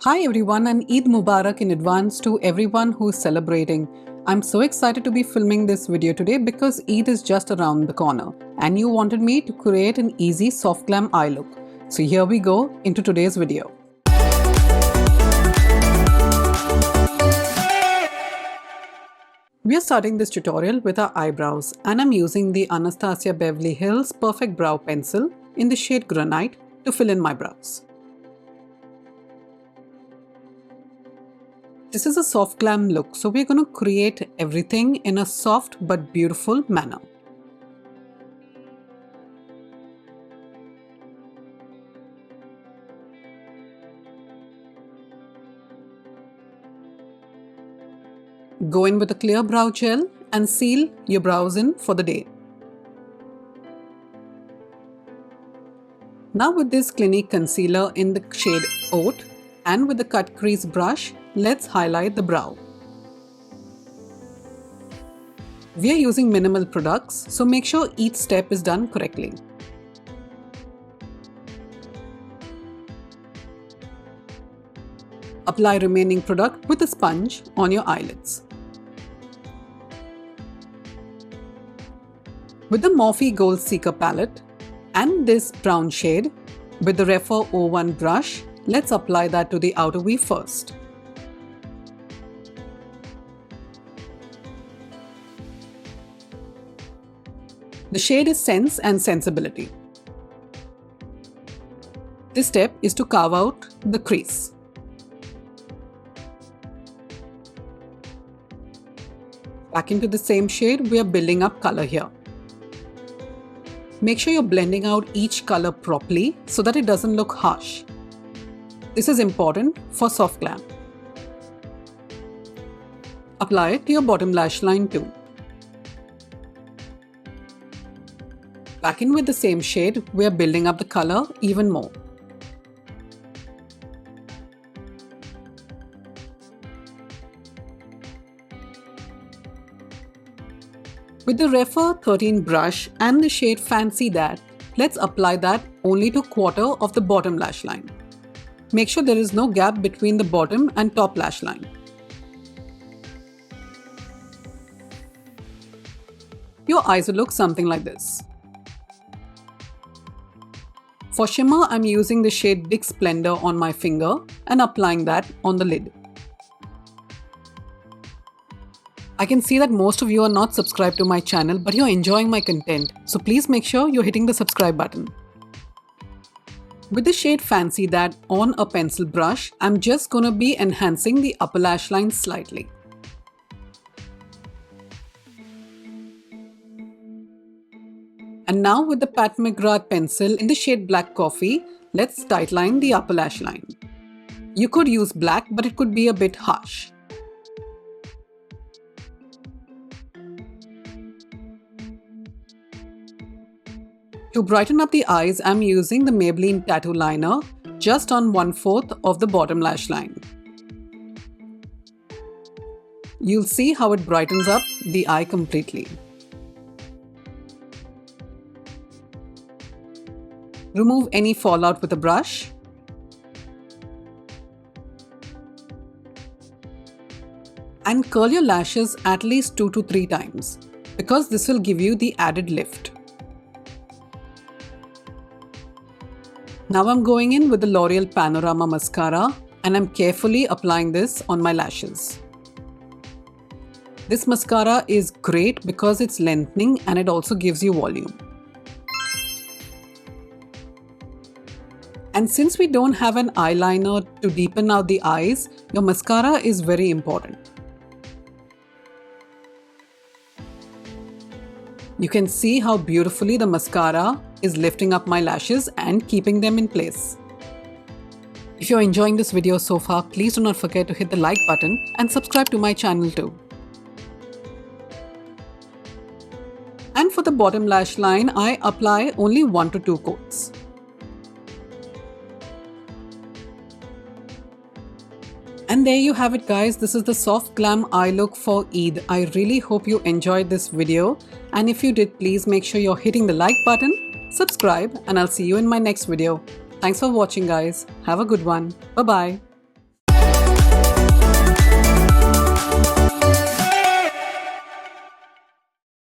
Hi everyone, and Eid Mubarak in advance to everyone who is celebrating. I'm so excited to be filming this video today because Eid is just around the corner and you wanted me to create an easy soft glam eye look. So here we go into today's video. We are starting this tutorial with our eyebrows and I'm using the Anastasia Beverly Hills Perfect Brow Pencil in the shade Granite to fill in my brows. This is a soft glam look, so we're going to create everything in a soft but beautiful manner. Go in with a clear brow gel and seal your brows in for the day. Now with this Clinique concealer in the shade Oat and with the cut crease brush, let's highlight the brow. We are using minimal products, so make sure each step is done correctly. Apply remaining product with a sponge on your eyelids. With the Morphe Gold Seeker palette and this brown shade, with the Refer 01 brush, let's apply that to the outer V first. The shade is Sense and Sensibility. This step is to carve out the crease. Back into the same shade, we are building up color here. Make sure you're blending out each color properly so that it doesn't look harsh. This is important for soft glam. Apply it to your bottom lash line too. Back in with the same shade, we are building up the color even more. With the Refer 13 brush and the shade Fancy That, let's apply that only to quarter of the bottom lash line. Make sure there is no gap between the bottom and top lash line. Your eyes will look something like this. For shimmer, I'm using the shade Big Splendor on my finger and applying that on the lid. I can see that most of you are not subscribed to my channel, but you're enjoying my content, so please make sure you're hitting the subscribe button. With the shade Fancy That on a pencil brush, I'm just gonna be enhancing the upper lash line slightly. And now with the Pat McGrath pencil in the shade Black Coffee, let's tightline the upper lash line. You could use black, but it could be a bit harsh. To brighten up the eyes, I'm using the Maybelline Tattoo Liner just on 1/4 of the bottom lash line. You'll see how it brightens up the eye completely. Remove any fallout with a brush. And curl your lashes at least 2 to 3 times because this will give you the added lift. Now I'm going in with the L'Oreal Panorama Mascara and I'm carefully applying this on my lashes. This mascara is great because it's lengthening and it also gives you volume. And since we don't have an eyeliner to deepen out the eyes, your mascara is very important. You can see how beautifully the mascara is lifting up my lashes and keeping them in place. If you're enjoying this video so far, please do not forget to hit the like button and subscribe to my channel too. And for the bottom lash line, I apply only 1 to 2 coats. And there you have it guys, this is the soft glam eye look for Eid. I really hope you enjoyed this video, and if you did, please make sure you're hitting the like button, subscribe, and I'll see you in my next video. Thanks for watching guys. Have a good one. Bye bye.